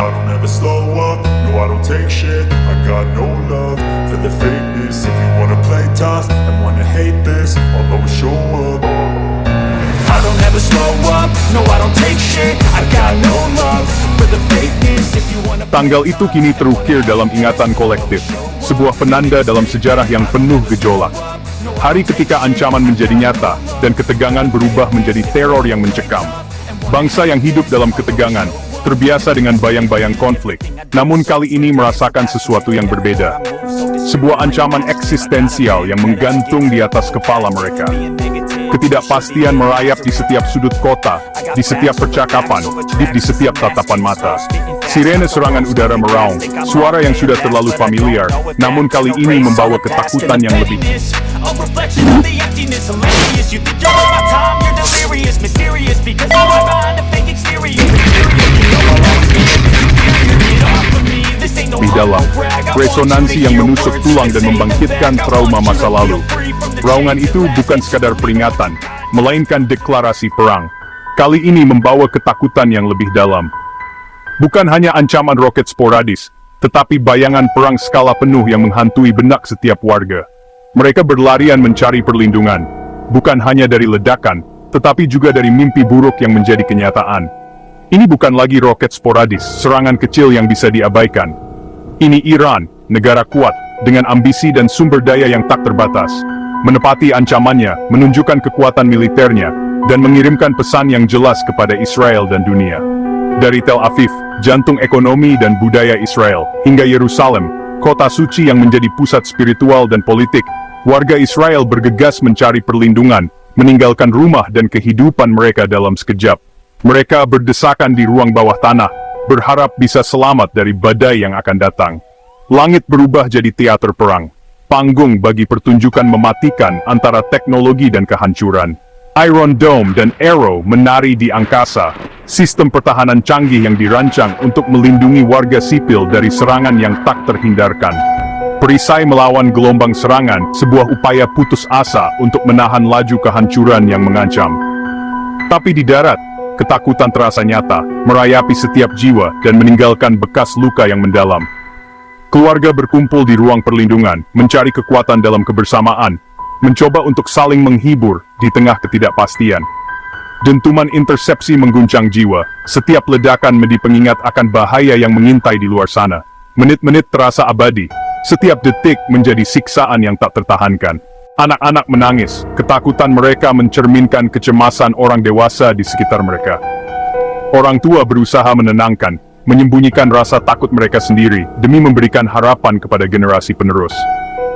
I don't ever slow up, no I don't take shit. I got no love for the fakeness. If you wanna play tough and wanna hate this, I'll always show up. I don't ever slow up, no I don't take shit. I got no love for the fakeness. If you wanna Tanggal itu kini terukir dalam ingatan kolektif, sebuah penanda dalam sejarah yang penuh gejolak. Hari ketika ancaman menjadi nyata, dan ketegangan berubah menjadi teror yang mencekam. Bangsa yang hidup dalam ketegangan, terbiasa dengan bayang-bayang konflik, namun kali ini merasakan sesuatu yang berbeda. Sebuah ancaman eksistensial yang menggantung di atas kepala mereka. Ketidakpastian merayap di setiap sudut kota, di setiap percakapan, di setiap tatapan mata. Sirene serangan udara meraung, suara yang sudah terlalu familiar, namun kali ini membawa ketakutan yang lebih. a reflection of the emptiness, hilarious. You think you're worth my time, you're delirious, mysterious, because you are behind a fake exterior. Di dalam resonansi yang menusuk tulang dan membangkitkan trauma masa lalu. Raungan itu bukan sekadar peringatan, melainkan deklarasi perang. Kali ini membawa ketakutan yang lebih dalam. Bukan hanya ancaman roket sporadis, tetapi bayangan perang skala penuh yang menghantui benak setiap warga. Mereka berlarian mencari perlindungan, bukan hanya dari ledakan, tetapi juga dari mimpi buruk yang menjadi kenyataan. Ini bukan lagi roket sporadis, serangan kecil yang bisa diabaikan. Ini Iran, negara kuat, dengan ambisi dan sumber daya yang tak terbatas. Menepati ancamannya, menunjukkan kekuatan militernya, dan mengirimkan pesan yang jelas kepada Israel dan dunia. Dari Tel Aviv, jantung ekonomi dan budaya Israel, hingga Yerusalem, kota suci yang menjadi pusat spiritual dan politik, warga Israel bergegas mencari perlindungan, meninggalkan rumah dan kehidupan mereka dalam sekejap. Mereka berdesakan di ruang bawah tanah, berharap bisa selamat dari badai yang akan datang. Langit berubah jadi teater perang, panggung bagi pertunjukan mematikan antara teknologi dan kehancuran. Iron Dome dan Arrow menari di angkasa, sistem pertahanan canggih yang dirancang untuk melindungi warga sipil dari serangan yang tak terhindarkan. Perisai melawan gelombang serangan, sebuah upaya putus asa untuk menahan laju kehancuran yang mengancam. Tapi di darat, ketakutan terasa nyata, merayapi setiap jiwa dan meninggalkan bekas luka yang mendalam. Keluarga berkumpul di ruang perlindungan, mencari kekuatan dalam kebersamaan, mencoba untuk saling menghibur di tengah ketidakpastian. Dentuman intersepsi mengguncang jiwa, setiap ledakan menjadi pengingat akan bahaya yang mengintai di luar sana. Menit-menit terasa abadi, setiap detik menjadi siksaan yang tak tertahankan. Anak-anak menangis, ketakutan mereka mencerminkan kecemasan orang dewasa di sekitar mereka. Orang tua berusaha menenangkan, menyembunyikan rasa takut mereka sendiri, demi memberikan harapan kepada generasi penerus.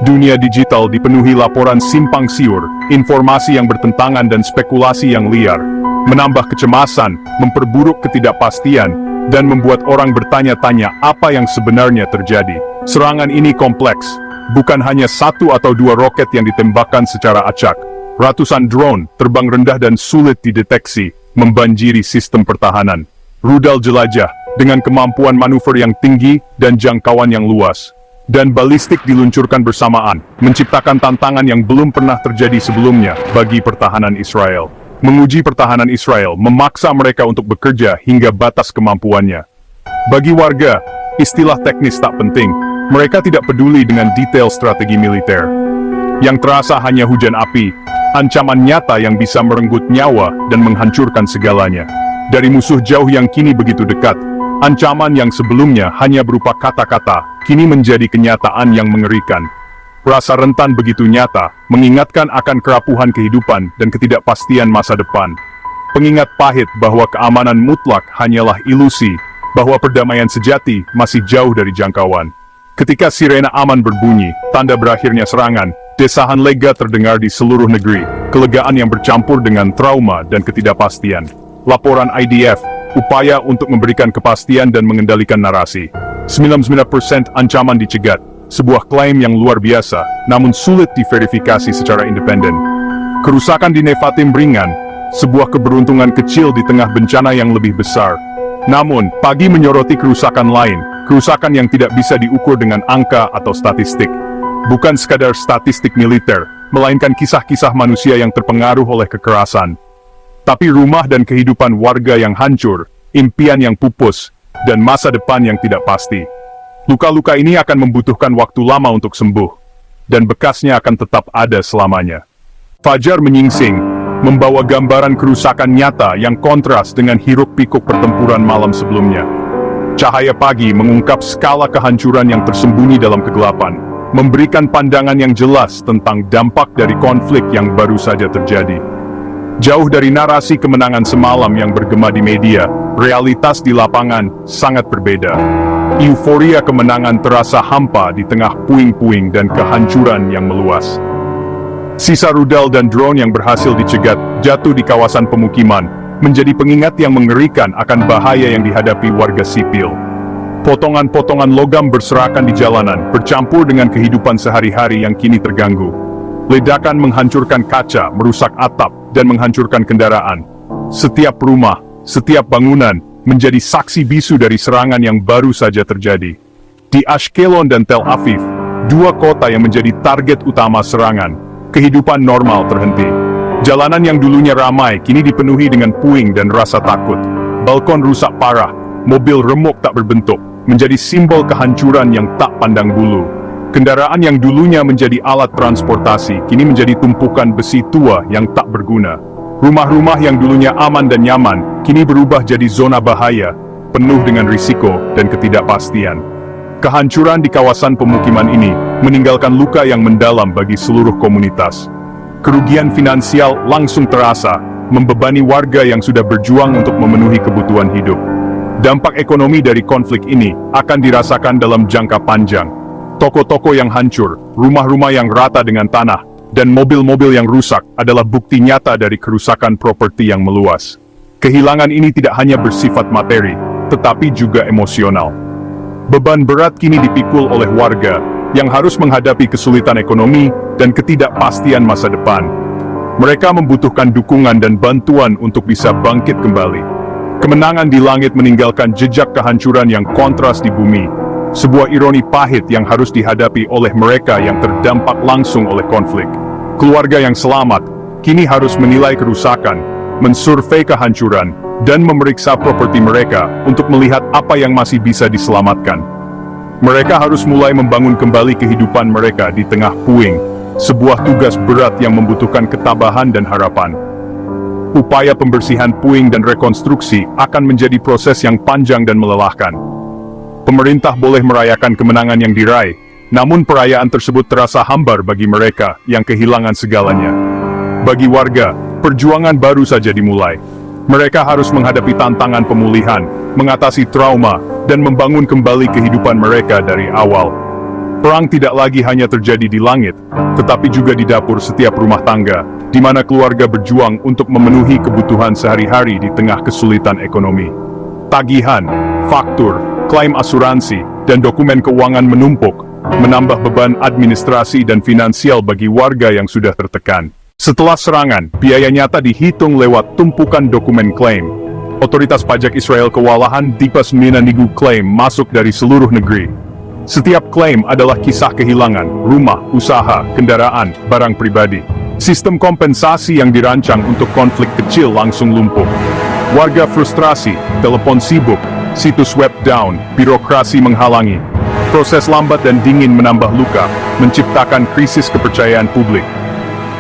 Dunia digital dipenuhi laporan simpang siur, informasi yang bertentangan dan spekulasi yang liar, menambah kecemasan, memperburuk ketidakpastian, dan membuat orang bertanya-tanya apa yang sebenarnya terjadi. Serangan ini kompleks, bukan hanya satu atau dua roket yang ditembakkan secara acak. Ratusan drone, terbang rendah dan sulit dideteksi, membanjiri sistem pertahanan. Rudal jelajah, dengan kemampuan manuver yang tinggi dan jangkauan yang luas. Dan balistik diluncurkan bersamaan, menciptakan tantangan yang belum pernah terjadi sebelumnya bagi pertahanan Israel. Menguji pertahanan Israel, memaksa mereka untuk bekerja hingga batas kemampuannya. Bagi warga, istilah teknis tak penting, mereka tidak peduli dengan detail strategi militer. Yang terasa hanya hujan api, ancaman nyata yang bisa merenggut nyawa dan menghancurkan segalanya. Dari musuh jauh yang kini begitu dekat, ancaman yang sebelumnya hanya berupa kata-kata, kini menjadi kenyataan yang mengerikan. Rasa rentan begitu nyata, mengingatkan akan kerapuhan kehidupan dan ketidakpastian masa depan. Pengingat pahit bahwa keamanan mutlak hanyalah ilusi, bahwa perdamaian sejati masih jauh dari jangkauan. Ketika sirena aman berbunyi, tanda berakhirnya serangan, desahan lega terdengar di seluruh negeri, kelegaan yang bercampur dengan trauma dan ketidakpastian. Laporan IDF, upaya untuk memberikan kepastian dan mengendalikan narasi. 99% ancaman dicegat, sebuah klaim yang luar biasa, namun sulit diverifikasi secara independen. Kerusakan di Nevatim ringan, sebuah keberuntungan kecil di tengah bencana yang lebih besar. Namun, pagi menyoroti kerusakan lain, kerusakan yang tidak bisa diukur dengan angka atau statistik. Bukan sekadar statistik militer, melainkan kisah-kisah manusia yang terpengaruh oleh kekerasan. Tapi rumah dan kehidupan warga yang hancur, impian yang pupus, dan masa depan yang tidak pasti. Luka-luka ini akan membutuhkan waktu lama untuk sembuh, dan bekasnya akan tetap ada selamanya. Fajar menyingsing, membawa gambaran kerusakan nyata yang kontras dengan hiruk-pikuk pertempuran malam sebelumnya. Cahaya pagi mengungkap skala kehancuran yang tersembunyi dalam kegelapan, memberikan pandangan yang jelas tentang dampak dari konflik yang baru saja terjadi. Jauh dari narasi kemenangan semalam yang bergema di media, realitas di lapangan sangat berbeda. Euforia kemenangan terasa hampa di tengah puing-puing dan kehancuran yang meluas. Sisa rudal dan drone yang berhasil dicegat jatuh di kawasan pemukiman, menjadi pengingat yang mengerikan akan bahaya yang dihadapi warga sipil. Potongan-potongan logam berserakan di jalanan, bercampur dengan kehidupan sehari-hari yang kini terganggu. Ledakan menghancurkan kaca, merusak atap, dan menghancurkan kendaraan. Setiap rumah, setiap bangunan, menjadi saksi bisu dari serangan yang baru saja terjadi. Di Ashkelon dan Tel Aviv, dua kota yang menjadi target utama serangan, kehidupan normal terhenti. Jalanan yang dulunya ramai, kini dipenuhi dengan puing dan rasa takut. Balkon rusak parah, mobil remuk tak berbentuk, menjadi simbol kehancuran yang tak pandang bulu. Kendaraan yang dulunya menjadi alat transportasi, kini menjadi tumpukan besi tua yang tak berguna. Rumah-rumah yang dulunya aman dan nyaman, kini berubah jadi zona bahaya, penuh dengan risiko dan ketidakpastian. Kehancuran di kawasan pemukiman ini, meninggalkan luka yang mendalam bagi seluruh komunitas. Kerugian finansial langsung terasa, membebani warga yang sudah berjuang untuk memenuhi kebutuhan hidup. Dampak ekonomi dari konflik ini, akan dirasakan dalam jangka panjang. Toko-toko yang hancur, rumah-rumah yang rata dengan tanah, dan mobil-mobil yang rusak adalah bukti nyata dari kerusakan properti yang meluas. Kehilangan ini tidak hanya bersifat materi, tetapi juga emosional. Beban berat kini dipikul oleh warga, yang harus menghadapi kesulitan ekonomi dan ketidakpastian masa depan. Mereka membutuhkan dukungan dan bantuan untuk bisa bangkit kembali. Kemenangan di langit meninggalkan jejak kehancuran yang kontras di bumi. Sebuah ironi pahit yang harus dihadapi oleh mereka yang terdampak langsung oleh konflik. Keluarga yang selamat, kini harus menilai kerusakan, mensurvei kehancuran, dan memeriksa properti mereka untuk melihat apa yang masih bisa diselamatkan. Mereka harus mulai membangun kembali kehidupan mereka di tengah puing, sebuah tugas berat yang membutuhkan ketabahan dan harapan. Upaya pembersihan puing dan rekonstruksi akan menjadi proses yang panjang dan melelahkan. Pemerintah boleh merayakan kemenangan yang diraih, namun perayaan tersebut terasa hambar bagi mereka yang kehilangan segalanya. Bagi warga, perjuangan baru saja dimulai. Mereka harus menghadapi tantangan pemulihan, mengatasi trauma, dan membangun kembali kehidupan mereka dari awal. Perang tidak lagi hanya terjadi di langit, tetapi juga di dapur setiap rumah tangga, di mana keluarga berjuang untuk memenuhi kebutuhan sehari-hari di tengah kesulitan ekonomi. Tagihan, faktur, klaim asuransi, dan dokumen keuangan menumpuk, menambah beban administrasi dan finansial bagi warga yang sudah tertekan. Setelah serangan, biaya nyata dihitung lewat tumpukan dokumen klaim. Otoritas pajak Israel kewalahan Dipas Menanigu klaim masuk dari seluruh negeri. Setiap klaim adalah kisah kehilangan, rumah, usaha, kendaraan, barang pribadi. Sistem kompensasi yang dirancang untuk konflik kecil langsung lumpuh. Warga frustrasi, telepon sibuk, situs web down, birokrasi menghalangi. Proses lambat dan dingin menambah luka, menciptakan krisis kepercayaan publik.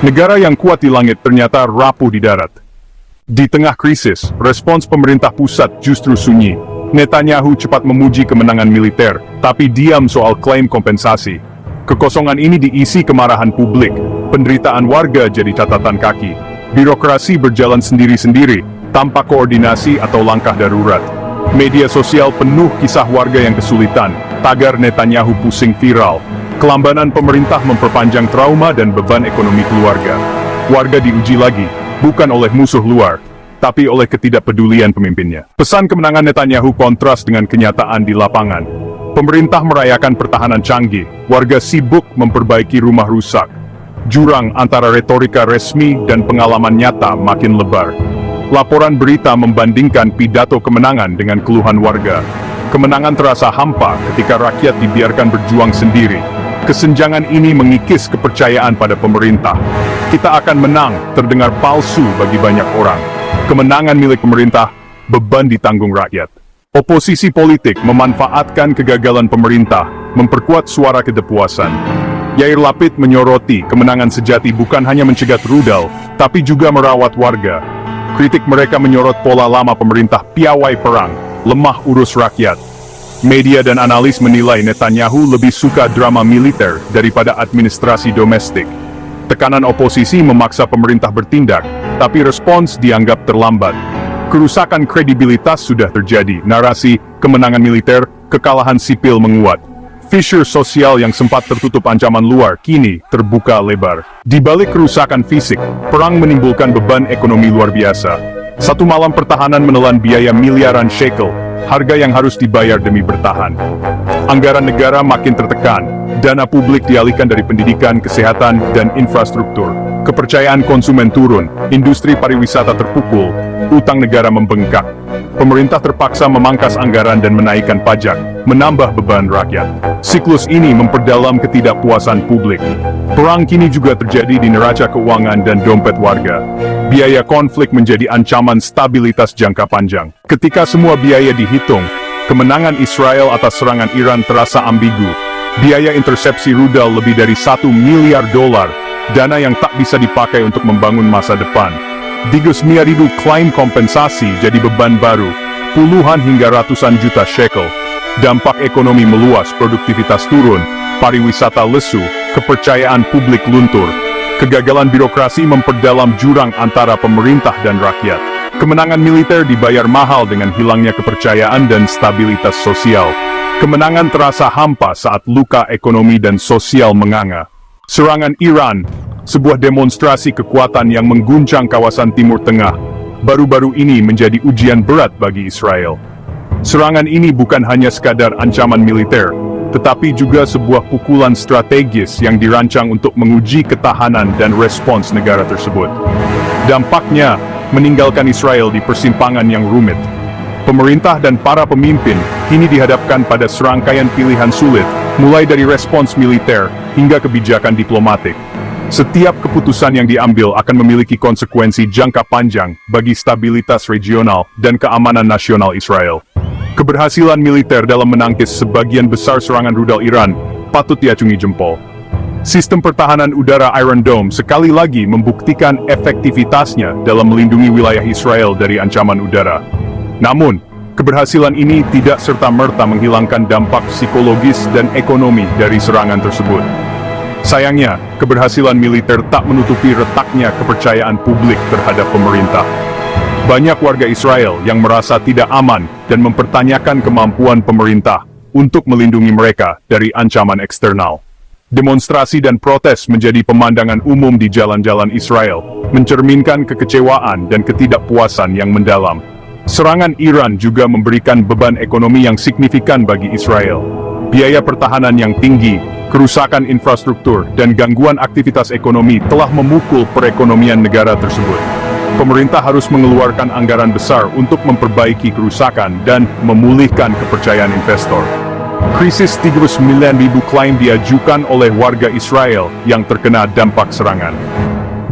Negara yang kuat di langit ternyata rapuh di darat. Di tengah krisis, respons pemerintah pusat justru sunyi. Netanyahu cepat memuji kemenangan militer, tapi diam soal klaim kompensasi. Kekosongan ini diisi kemarahan publik, penderitaan warga jadi catatan kaki. Birokrasi berjalan sendiri-sendiri, tanpa koordinasi atau langkah darurat. Media sosial penuh kisah warga yang kesulitan, tagar Netanyahu pusing viral. Kelambanan pemerintah memperpanjang trauma dan beban ekonomi keluarga. Warga diuji lagi, bukan oleh musuh luar, tapi oleh ketidakpedulian pemimpinnya. Pesan kemenangan Netanyahu kontras dengan kenyataan di lapangan. Pemerintah merayakan pertahanan canggih, warga sibuk memperbaiki rumah rusak. Jurang antara retorika resmi dan pengalaman nyata makin lebar. Laporan berita membandingkan pidato kemenangan dengan keluhan warga. Kemenangan terasa hampa ketika rakyat dibiarkan berjuang sendiri. Kesenjangan ini mengikis kepercayaan pada pemerintah. Kita akan menang terdengar palsu bagi banyak orang. Kemenangan milik pemerintah, beban ditanggung rakyat. Oposisi politik memanfaatkan kegagalan pemerintah, memperkuat suara ketidakpuasan. Yair Lapid menyoroti kemenangan sejati bukan hanya mencegat rudal, tapi juga merawat warga. Kritik mereka menyorot pola lama pemerintah piawai perang, lemah urus rakyat. Media dan analis menilai Netanyahu lebih suka drama militer daripada administrasi domestik. Tekanan oposisi memaksa pemerintah bertindak, tapi respons dianggap terlambat. Kerusakan kredibilitas sudah terjadi, narasi kemenangan militer, kekalahan sipil menguat. Fissure sosial yang sempat tertutup ancaman luar kini terbuka lebar. Di balik kerusakan fisik, perang menimbulkan beban ekonomi luar biasa. Satu malam pertahanan menelan biaya miliaran shekel, harga yang harus dibayar demi bertahan. Anggaran negara makin tertekan, dana publik dialihkan dari pendidikan, kesehatan, dan infrastruktur. Kepercayaan konsumen turun, industri pariwisata terpukul, utang negara membengkak. Pemerintah terpaksa memangkas anggaran dan menaikkan pajak, menambah beban rakyat. Siklus ini memperdalam ketidakpuasan publik. Perang kini juga terjadi di neraca keuangan dan dompet warga. Biaya konflik menjadi ancaman stabilitas jangka panjang. Ketika semua biaya dihitung, kemenangan Israel atas serangan Iran terasa ambigu. Biaya intersepsi rudal lebih dari $1 miliar, dana yang tak bisa dipakai untuk membangun masa depan. Ribu klaim kompensasi jadi beban baru, puluhan hingga ratusan juta shekel. Dampak ekonomi meluas, produktivitas turun, pariwisata lesu, kepercayaan publik luntur. Kegagalan birokrasi memperdalam jurang antara pemerintah dan rakyat. Kemenangan militer dibayar mahal dengan hilangnya kepercayaan dan stabilitas sosial. Kemenangan terasa hampa saat luka ekonomi dan sosial menganga. Serangan Iran, sebuah demonstrasi kekuatan yang mengguncang kawasan Timur Tengah, baru-baru ini menjadi ujian berat bagi Israel. Serangan ini bukan hanya sekadar ancaman militer, tetapi juga sebuah pukulan strategis yang dirancang untuk menguji ketahanan dan respons negara tersebut. Dampaknya, meninggalkan Israel di persimpangan yang rumit. Pemerintah dan para pemimpin kini dihadapkan pada serangkaian pilihan sulit, mulai dari respons militer hingga kebijakan diplomatik. Setiap keputusan yang diambil akan memiliki konsekuensi jangka panjang bagi stabilitas regional dan keamanan nasional Israel. Keberhasilan militer dalam menangkis sebagian besar serangan rudal Iran patut diacungi jempol. Sistem pertahanan udara Iron Dome sekali lagi membuktikan efektivitasnya dalam melindungi wilayah Israel dari ancaman udara. Namun, keberhasilan ini tidak serta-merta menghilangkan dampak psikologis dan ekonomi dari serangan tersebut. Sayangnya, keberhasilan militer tak menutupi retaknya kepercayaan publik terhadap pemerintah. Banyak warga Israel yang merasa tidak aman dan mempertanyakan kemampuan pemerintah untuk melindungi mereka dari ancaman eksternal. Demonstrasi dan protes menjadi pemandangan umum di jalan-jalan Israel, mencerminkan kekecewaan dan ketidakpuasan yang mendalam. Serangan Iran juga memberikan beban ekonomi yang signifikan bagi Israel. Biaya pertahanan yang tinggi, kerusakan infrastruktur, dan gangguan aktivitas ekonomi telah memukul perekonomian negara tersebut. Pemerintah harus mengeluarkan anggaran besar untuk memperbaiki kerusakan dan memulihkan kepercayaan investor. Krisis 39.000 klaim diajukan oleh warga Israel yang terkena dampak serangan.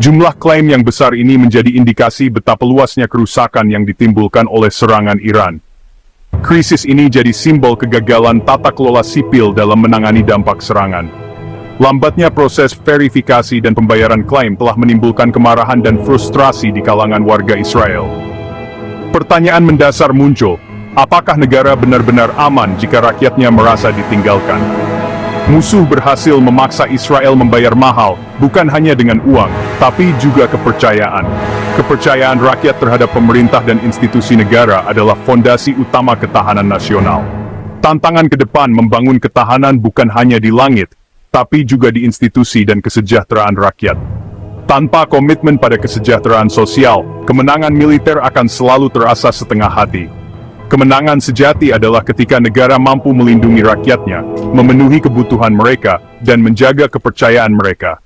Jumlah klaim yang besar ini menjadi indikasi betapa luasnya kerusakan yang ditimbulkan oleh serangan Iran. Krisis ini jadi simbol kegagalan tata kelola sipil dalam menangani dampak serangan. Lambatnya proses verifikasi dan pembayaran klaim telah menimbulkan kemarahan dan frustrasi di kalangan warga Israel. Pertanyaan mendasar muncul, apakah negara benar-benar aman jika rakyatnya merasa ditinggalkan? Musuh berhasil memaksa Israel membayar mahal, bukan hanya dengan uang, tapi juga kepercayaan. Kepercayaan rakyat terhadap pemerintah dan institusi negara adalah fondasi utama ketahanan nasional. Tantangan ke depan membangun ketahanan bukan hanya di langit, tapi juga di institusi dan kesejahteraan rakyat. Tanpa komitmen pada kesejahteraan sosial, kemenangan militer akan selalu terasa setengah hati. Kemenangan sejati adalah ketika negara mampu melindungi rakyatnya, memenuhi kebutuhan mereka, dan menjaga kepercayaan mereka.